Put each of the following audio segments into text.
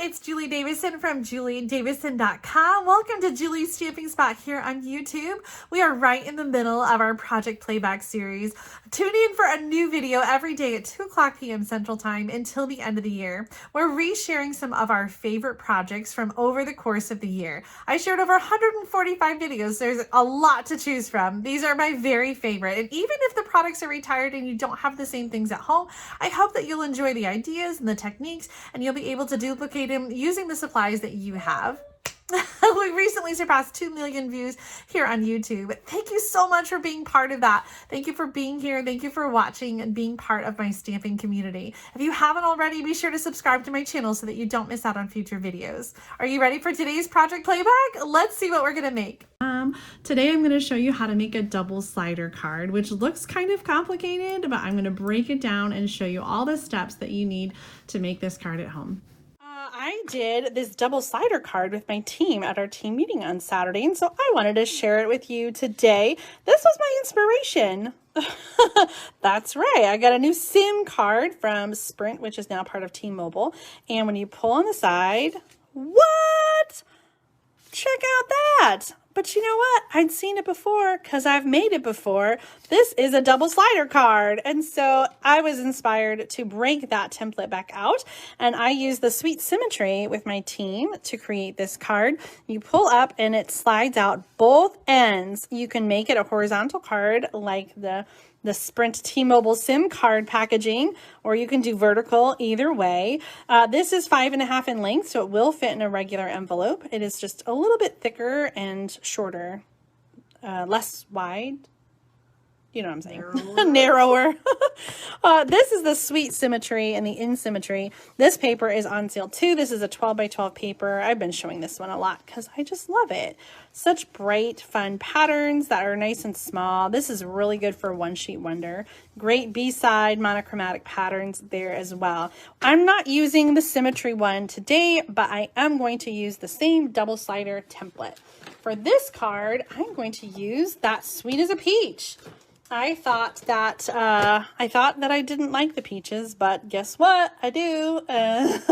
it's Julie Davison from juliedavison.com. Welcome to Julie's Stamping Spot here on YouTube. We are right in the middle of our Project Playback series. Tune in for a new video every day at 2 o'clock p.m. Central Time until the end of the year. We're resharing some of our favorite projects from over the course of the year. I shared over 145 videos. There's a lot to choose from. These are my very favorite. And even if the products are retired and you don't have the same things at home, I hope that you'll enjoy the ideas and the techniques, and you'll be able to duplicate them using the supplies that you have. We recently surpassed 2 million views here on YouTube. Thank you so much for being part of that. Thank you for being here. Thank you for watching and being part of my stamping community. If you haven't already, be sure to subscribe to my channel so that you don't miss out on future videos. Are you ready for today's Project Playback? Let's see what we're going to make. Today I'm going to show you how to make a double slider card, which looks kind of complicated, but I'm going to break it down and show you all the steps that you need to make this card at home. I did this double slider card with my team at our team meeting on Saturday, and so I wanted to share it with you today. This was my inspiration. That's right. I got a new SIM card from Sprint, which is now part of T-Mobile, and when you pull on the side, what? Check out that. But you know what? I'd seen it before because I've made it before. This is a double slider card. And so I was inspired to break that template back out. And I used the Sweet Symmetry with my team to create this card. You pull up and it slides out both ends. You can make it a horizontal card like the Sprint T-Mobile SIM card packaging, or you can do vertical, either way. This is 5.5 in length, so it will fit in a regular envelope. It is just a little bit thicker and shorter, less wide. You know what I'm saying? Narrower. This is the Sweet Symmetry and the In Symmetry. This paper is on sale too. This is a 12 by 12 paper. I've been showing this one a lot because I just love it. Such bright, fun patterns that are nice and small. This is really good for one sheet wonder. Great B-side monochromatic patterns there as well. I'm not using the Symmetry one today, but I am going to use the same double slider template. For this card, I'm going to use that Sweet as a Peach. I thought that I didn't like the peaches, but guess what? I do, and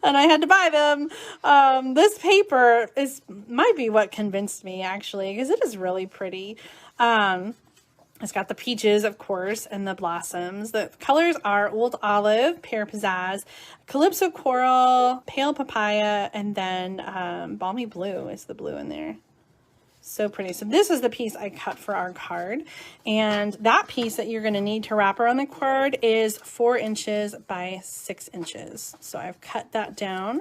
I had to buy them. This paper might be what convinced me, actually, because it is really pretty. It's got the peaches, of course, and the blossoms. The colors are Old Olive, Pear Pizzazz, Calypso Coral, Pale Papaya, and then Balmy Blue is the blue in there. So pretty. So this is the piece I cut for our card, and that piece that you're going to need to wrap around the card is 4 inches by 6 inches. So I've cut that down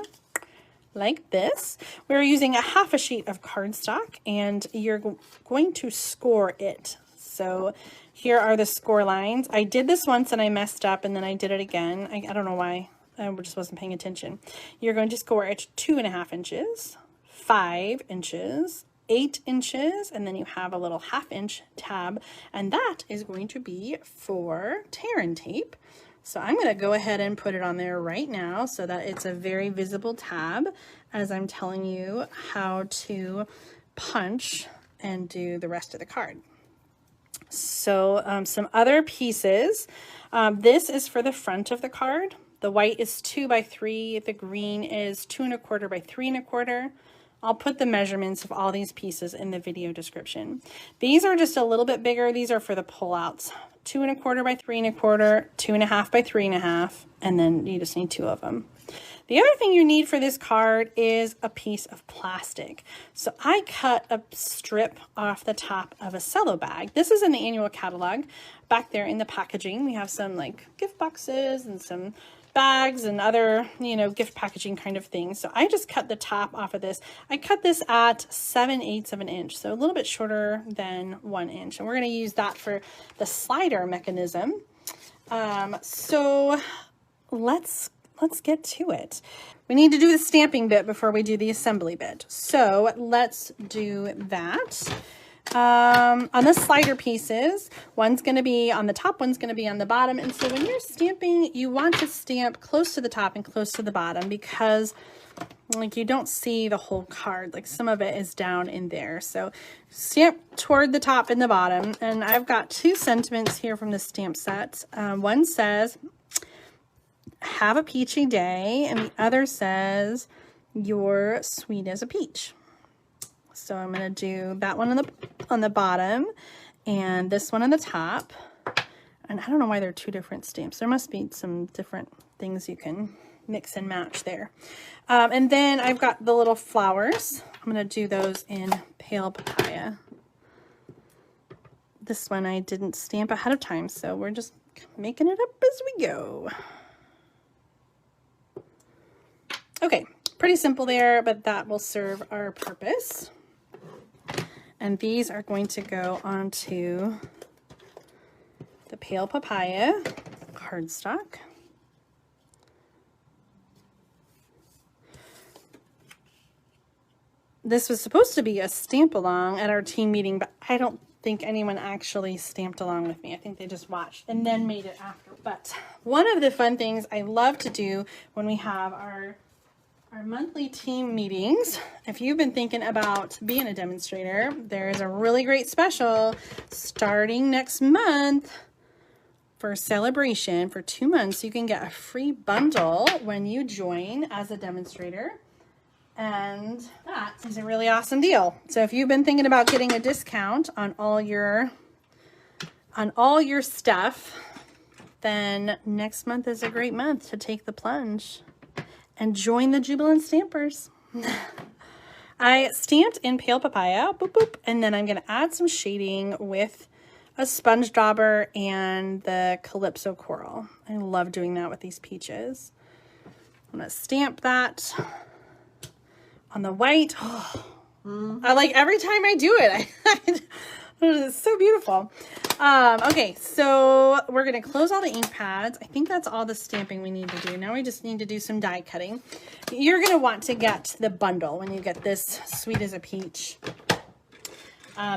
like this. We're using a half a sheet of cardstock, and you're going to score it. So here are the score lines. I did this once and I messed up, and then I did it again. I don't know why. I just wasn't paying attention. You're going to score it 2.5 inches, 5 inches, 8 inches, and then you have a little 1/2 inch tab, and that is going to be for tear and tape. So I'm going to go ahead and put it on there right now so that it's a very visible tab as I'm telling you how to punch and do the rest of the card. So some other pieces. This is for the front of the card. The white is 2 by 3. The green is 2 1/4 by 3 1/4. I'll put the measurements of all these pieces in the video description. These are just a little bit bigger. These are for the pullouts. 2 1/4 by 3 1/4, 2.5 by 3 1/2, and then you just need 2 of them. The other thing you need for this card is a piece of plastic. So I cut a strip off the top of a cello bag. This is in the annual catalog. Back there in the packaging, we have some like gift boxes and some bags and other, gift packaging kind of things. So I just cut the top off of this. I cut this at 7/8 of an inch, so a little bit shorter than 1 inch. And we're going to use that for the slider mechanism. So let's get to it. We need to do the stamping bit before we do the assembly bit. So let's do that. On the slider pieces, one's going to be on the top, one's going to be on the bottom. And so when you're stamping, you want to stamp close to the top and close to the bottom because like you don't see the whole card. Like some of it is down in there. So stamp toward the top and the bottom. And I've got 2 sentiments here from the stamp set. One says, have a peachy day, and the other says, you're sweet as a peach. So I'm going to do that one on the bottom and this one on the top. And I don't know why they're two different stamps. There must be some different things you can mix and match there. And then I've got the little flowers. I'm going to do those in Pale Papaya. This one I didn't stamp ahead of time, so we're just making it up as we go. Okay, pretty simple there, but that will serve our purpose. And these are going to go onto the Pale Papaya cardstock. This was supposed to be a stamp along at our team meeting, but I don't think anyone actually stamped along with me. I think they just watched and then made it after. But one of the fun things I love to do when we have our monthly team meetings, if you've been thinking about being a demonstrator, there is a really great special starting next month for celebration. For 2 months, you can get a free bundle when you join as a demonstrator. And that is a really awesome deal. So if you've been thinking about getting a discount on all your stuff, then next month is a great month to take the plunge and join the Jubilant Stampers. I stamped in Pale Papaya, boop, boop, and then I'm going to add some shading with a sponge dauber and the Calypso Coral. I love doing that with these peaches. I'm going to stamp that on the white. Oh, I like every time I do it. It's so beautiful. Okay, so we're going to close all the ink pads. I think that's all the stamping we need to do. Now we just need to do some die cutting. You're going to want to get the bundle when you get this Sweet as a Peach,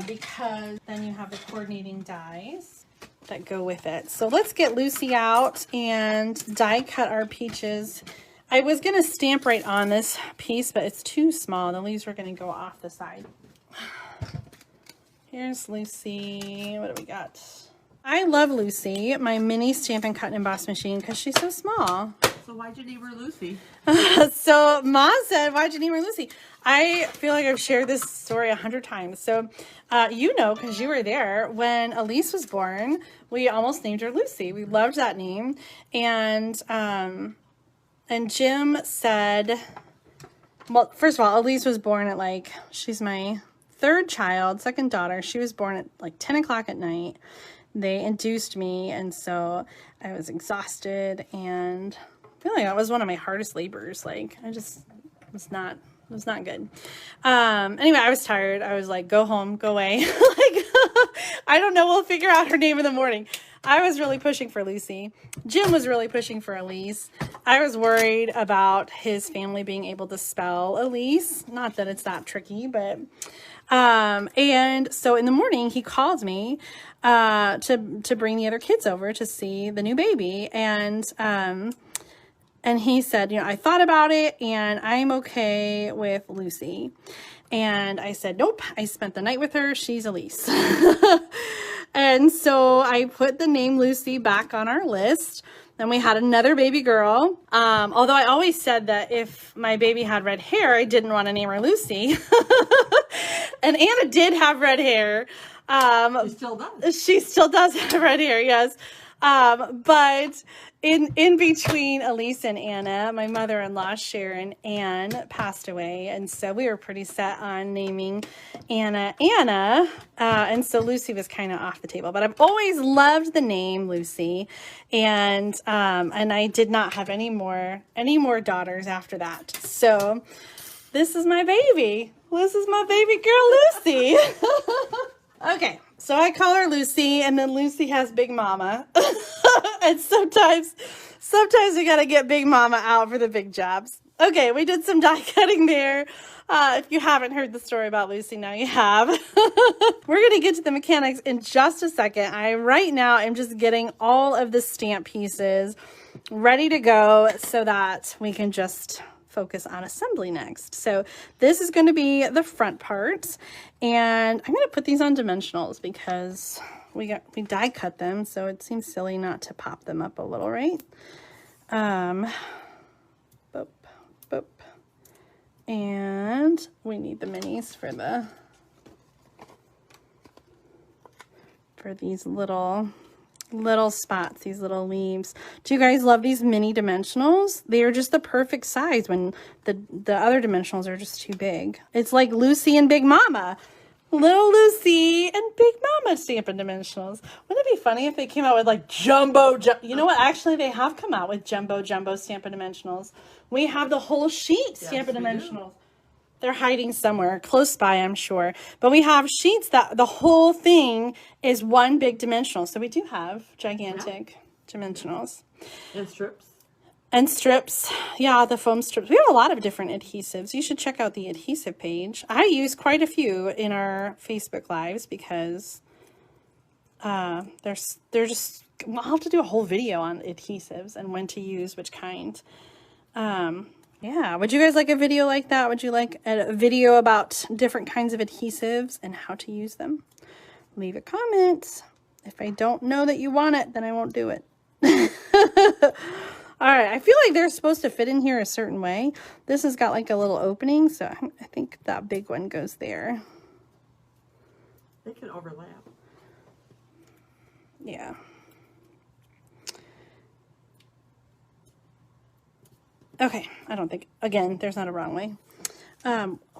because then you have the coordinating dies that go with it. So let's get Lucy out and die cut our peaches. I was going to stamp right on this piece, but it's too small. The leaves were going to go off the side. Here's Lucy. What do we got? I love Lucy, my mini Stampin' Cut and Emboss machine, because she's so small. So why'd you name her Lucy? So Ma said, why'd you name her Lucy? I feel like I've shared this story 100 times. So you know, because you were there, when Elise was born, we almost named her Lucy. We loved that name. And Jim said, well, first of all, Elise was born at she's my third child, second daughter. She was born at like 10 o'clock at night. They induced me, and so I was exhausted, and I feel like that was one of my hardest labors. Like, I just was not good. Anyway, I was tired. I was like, go home, go away. I don't know, we'll figure out her name in the morning. I was really pushing for Lucy. Jim was really pushing for Elise. I was worried about his family being able to spell Elise. Not that it's that tricky, but and so in the morning he called me to bring the other kids over to see the new baby, and he said, you know, I thought about it and I'm okay with Lucy. And I said, nope, I spent the night with her. She's Elise. And so I put the name Lucy back on our list. Then we had another baby girl. Although I always said that if my baby had red hair, I didn't want to name her Lucy. And Anna did have red hair. She still does. She still does have red hair, yes. But in between Elise and Anna, my mother-in-law, Sharon Ann, passed away. And so we were pretty set on naming Anna. And so Lucy was kind of off the table. But I've always loved the name Lucy. And I did not have any more daughters after that. So this is my baby. This is my baby girl, Lucy. Okay. So I call her Lucy, and then Lucy has Big Mama. And sometimes we got to get Big Mama out for the big jobs. Okay, we did some die cutting there. If you haven't heard the story about Lucy, now you have. We're going to get to the mechanics in just a second. Right now I'm just getting all of the stamp pieces ready to go so that we can just focus on assembly next. So this is going to be the front part, and I'm going to put these on dimensionals because we die cut them, so it seems silly not to pop them up a little, right? Boop, boop. And we need the minis for these little spots, these little leaves. Do you guys love these mini dimensionals? They are just the perfect size when the other dimensionals are just too big. It's like Lucy and Big Mama. Little Lucy and Big Mama Stampin' Dimensionals. Wouldn't it be funny if they came out with like jumbo, you know what? Actually, they have come out with jumbo Stampin' Dimensionals. We have the whole sheet Stampin' Dimensionals. They're hiding somewhere close by, I'm sure. But we have sheets that the whole thing is one big dimensional. So we do have gigantic dimensionals. And strips. And strips. Yeah, the foam strips. We have a lot of different adhesives. You should check out the adhesive page. I use quite a few in our Facebook Lives because they're just, I'll have to do a whole video on adhesives and when to use which kind. Yeah, would you guys like a video like that? Would you like a video about different kinds of adhesives and how to use them? Leave a comment. If I don't know that you want it, then I won't do it. All right, I feel like they're supposed to fit in here a certain way. This has got like a little opening, so I think that big one goes there. They can overlap. Yeah. Okay, I don't think, again, there's not a wrong way.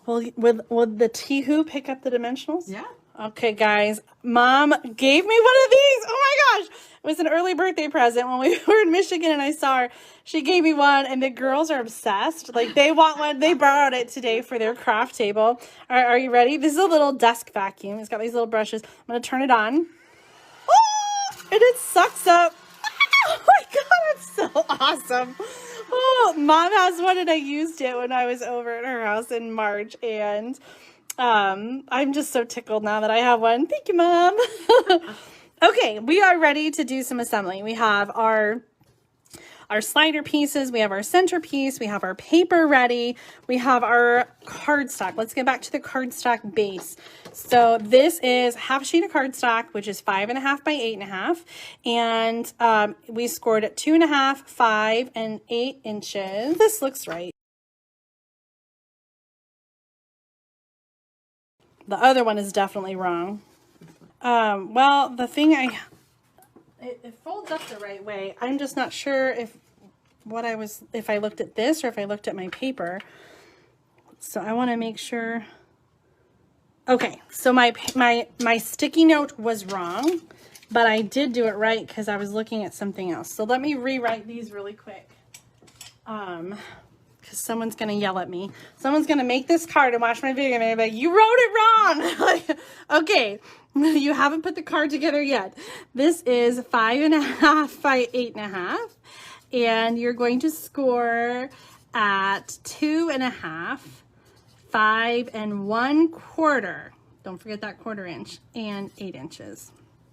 Will the T-Hoo pick up the dimensionals? Yeah. Okay, guys, Mom gave me one of these. Oh my gosh. It was an early birthday present when we were in Michigan and I saw her. She gave me one and the girls are obsessed. Like they want one. They borrowed it today for their craft table. All right, are you ready? This is a little desk vacuum. It's got these little brushes. I'm going to turn it on. Oh, and it sucks up. Oh my God, it's so awesome. Oh, Mom has one and I used it when I was over at her house in March and I'm just so tickled now that I have one. Thank you, Mom. Okay, we are ready to do some assembly. We have our slider pieces, we have our centerpiece, we have our paper ready, we have our cardstock. Let's get back to the cardstock base. So this is half a sheet of cardstock, which is 5.5 by 8.5, and we scored at 2.5, 5, and 8 inches. This looks right. The other one is definitely wrong. Well, the thing it folds up the right way. I'm just not sure if I looked at this or if I looked at my paper. So I want to make sure. Okay, so my sticky note was wrong, but I did do it right because I was looking at something else. So let me rewrite these really quick. Because someone's going to yell at me. Someone's going to make this card and watch my video and they're like, you wrote it wrong. Like, okay, you haven't put the card together yet. This is 5.5 by 8.5. And you're going to score at 2.5, 5 1/4. Don't forget that 1/4 inch and 8 inches.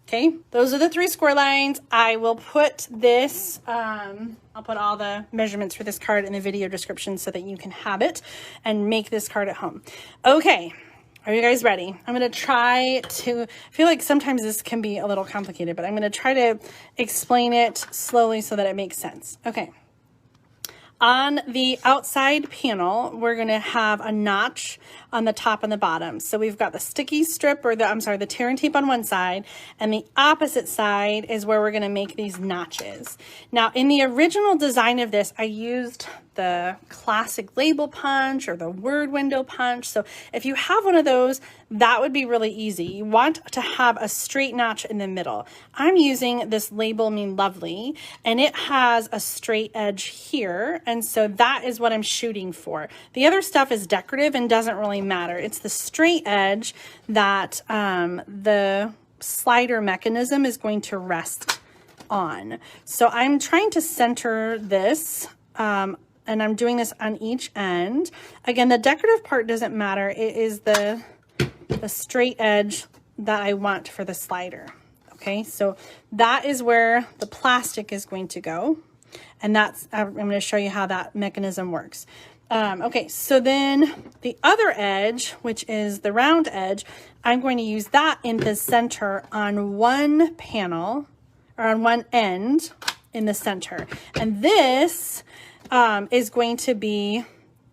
Okay, those are the 3 score lines. I will put this, I'll put all the measurements for this card in the video description so that you can have it and make this card at home. Okay, are you guys ready? I'm going to try to, I feel like sometimes this can be a little complicated, but I'm going to try to explain it slowly so that it makes sense. Okay. On the outside panel, we're going to have a notch on the top and the bottom. So we've got the sticky strip, or the tear and tape on one side, and the opposite side is where we're going to make these notches. Now, in the original design of this, I used the classic label punch or the word window punch. So if you have one of those, that would be really easy. You want to have a straight notch in the middle. I'm using this Label Me Lovely, and it has a straight edge here, and so that is what I'm shooting for. The other stuff is decorative and doesn't really matter. It's the straight edge that the slider mechanism is going to rest on. So I'm trying to center this, and I'm doing this on each end. Again, the decorative part doesn't matter. It is the straight edge that I want for the slider. Okay, so that is where the plastic is going to go. And that's, I'm going to show you how that mechanism works. Okay, so then the other edge, which is the round edge, I'm going to use that in the center on one panel, or on one end. in the center. And this is going to be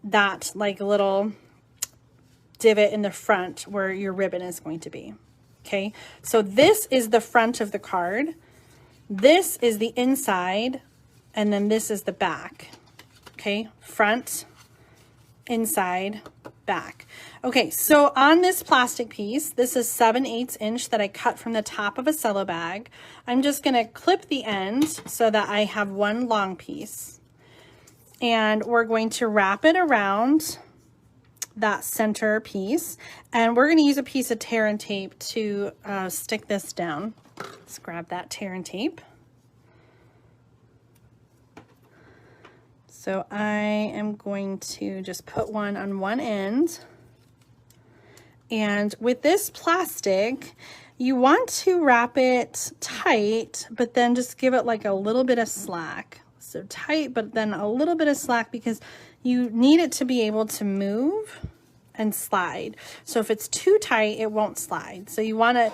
that like little divot in the front where your ribbon is going to be. Okay, so this is the front of the card. This is the inside, and then this is the back. Okay, front, inside, back. Okay, so on this plastic piece, this is 7/8 inch that I cut from the top of a cello bag. I'm just gonna clip the end so that I have one long piece. And we're going to wrap it around that center piece. And we're gonna use a piece of tear and tape to stick this down. Let's grab that tear and tape. So I am going to just put one on one end. And with this plastic, you want to wrap it tight, but then just give it like a little bit of slack. So tight, but then a little bit of slack because you need it to be able to move and slide. So if it's too tight, it won't slide. So you want to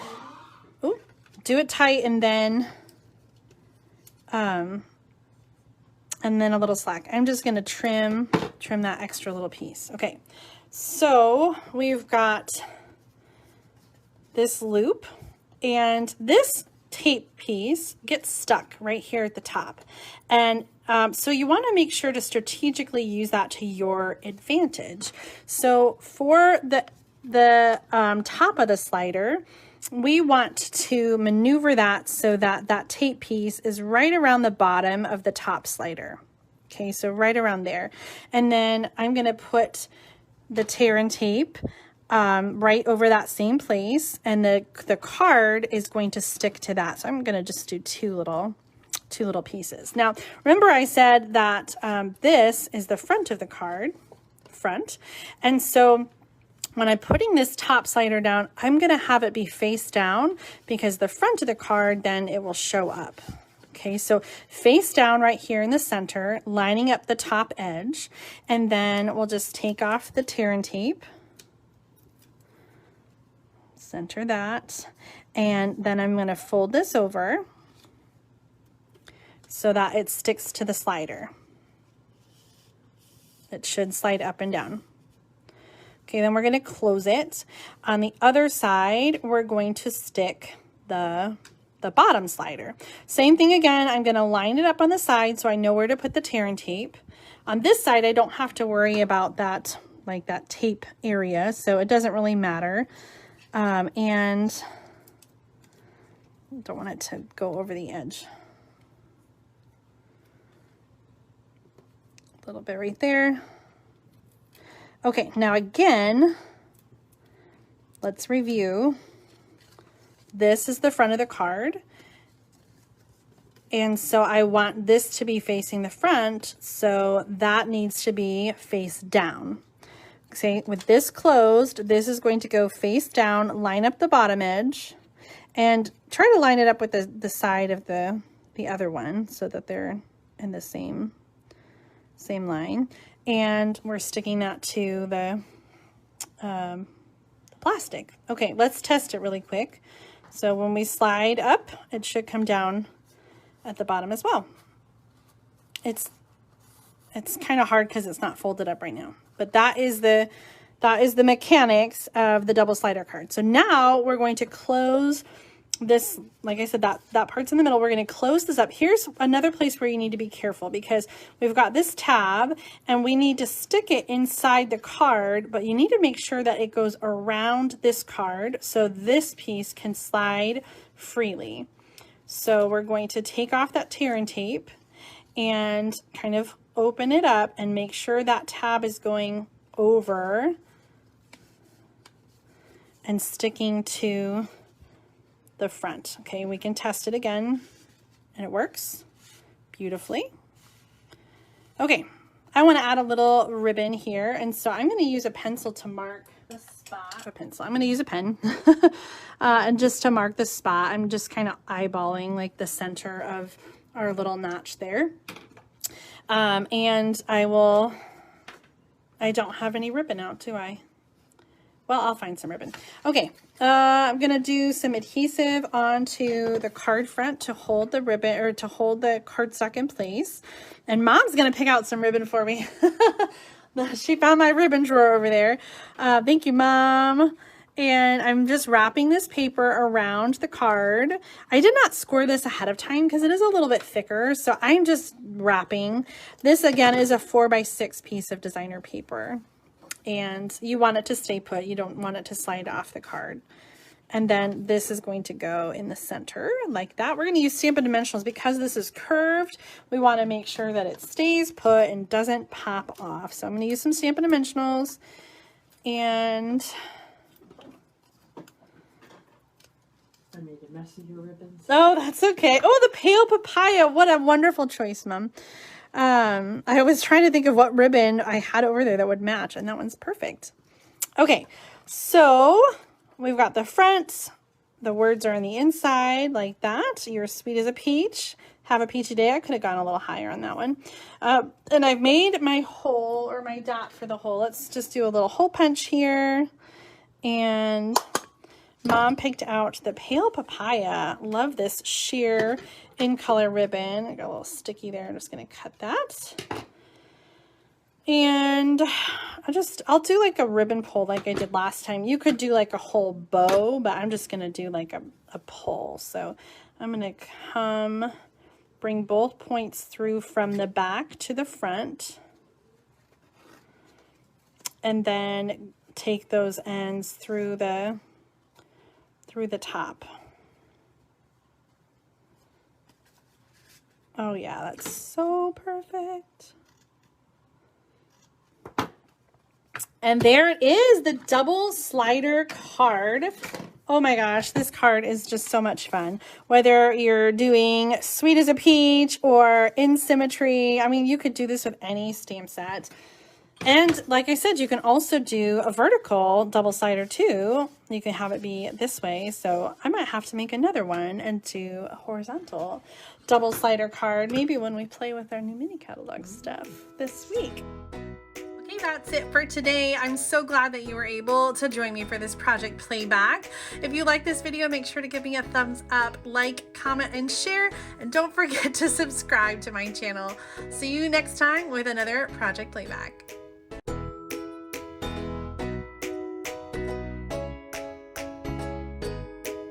do it tight and then a little slack. I'm just going to trim that extra little piece. Okay, so we've got this loop, and this tape piece gets stuck right here at the top. And so you want to make sure to strategically use that to your advantage. So for the top of the slider, we want to maneuver that so that that tape piece is right around the bottom of the top slider. Okay, so right around there. And then I'm going to put the tear and tape right over that same place, and the card is going to stick to that. So I'm going to just do two little pieces. Now, remember I said that this is the front of the card, and so when I'm putting this top slider down, I'm going to have it be face down because the front of the card, then it will show up. Okay, so face down right here in the center, lining up the top edge, and then we'll just take off the tear and tape, center that, and then I'm going to fold this over so that it sticks to the slider. It should slide up and down. Okay, then we're going to close it. On the other side, we're going to stick the bottom slider. Same thing again, I'm going to line it up on the side so I know where to put the tear and tape. On this side, I don't have to worry about that, like that tape area, so it doesn't really matter. And don't want it to go over the edge. A little bit right there. Okay, now again, let's review. This is the front of the card. And so I want this to be facing the front, so that needs to be face down. Okay, with this closed, this is going to go face down, line up the bottom edge, and try to line it up with the side of the other one so that they're in the same line. And we're sticking that to the plastic. Okay, let's test it really quick. So when we slide up, it should come down at the bottom as well. It's kind of hard because it's not folded up right now, but that is the mechanics of the double slider card. So now we're going to close this, like I said, that part's in the middle. We're going to close this up. Here's another place where you need to be careful because we've got this tab and we need to stick it inside the card, but you need to make sure that it goes around this card so this piece can slide freely. So we're going to take off that tear and tape and kind of open it up and make sure that tab is going over and sticking to the front. Okay, we can test it again and it works beautifully. Okay, I want to add a little ribbon here, and so I'm going to use a pencil to mark the spot. A pencil. I'm going to use a pen and just to mark the spot. I'm just kind of eyeballing like the center of our little notch there. And I don't have any ribbon out, do I? Well, I'll find some ribbon. Okay, I'm gonna do some adhesive onto the card front to hold the ribbon, or to hold the cardstock in place. And Mom's gonna pick out some ribbon for me. She found my ribbon drawer over there. Thank you, Mom. And I'm just wrapping this paper around the card. I did not score this ahead of time because it is a little bit thicker. So I'm just wrapping. This again is a 4x6 piece of designer paper. And you want it to stay put. You don't want it to slide off the card. And then this is going to go in the center like that. We're going to use Stampin' Dimensionals because this is curved. We want to make sure that it stays put and doesn't pop off. So I'm going to use some Stampin' Dimensionals. And I made a mess of your ribbons. oh, that's okay. Oh, the pale papaya. What a wonderful choice, Mom. I was trying to think of what ribbon I had over there that would match, and that one's perfect. Okay, so we've got the front. The words are on the inside like that. You're sweet as a peach. Have a peachy day. I could have gone a little higher on that one. And I've made my hole, or my dot for the hole. Let's just do a little hole punch here. And Mom picked out the pale papaya. Love this sheer in color ribbon. I got a little sticky there. I'm just going to cut that. And I'll do like a ribbon pull like I did last time. You could do like a whole bow, but I'm just going to do like a pull. So I'm going to bring both points through from the back to the front. And then take those ends through the top. Oh yeah, that's so perfect. And there it is, the double slider card. Oh my gosh, this card is just so much fun. Whether you're doing Sweet as a Peach or In Symmetry, I mean, you could do this with any stamp set. And like I said, you can also do a vertical double slider too. You can have it be this way. So I might have to make another one and do a horizontal double slider card, maybe when we play with our new mini catalog stuff this week. Okay, that's it for today. I'm so glad that you were able to join me for this project playback. If you like this video, make sure to give me a thumbs up, like, comment, and share. And don't forget to subscribe to my channel. See you next time with another project playback.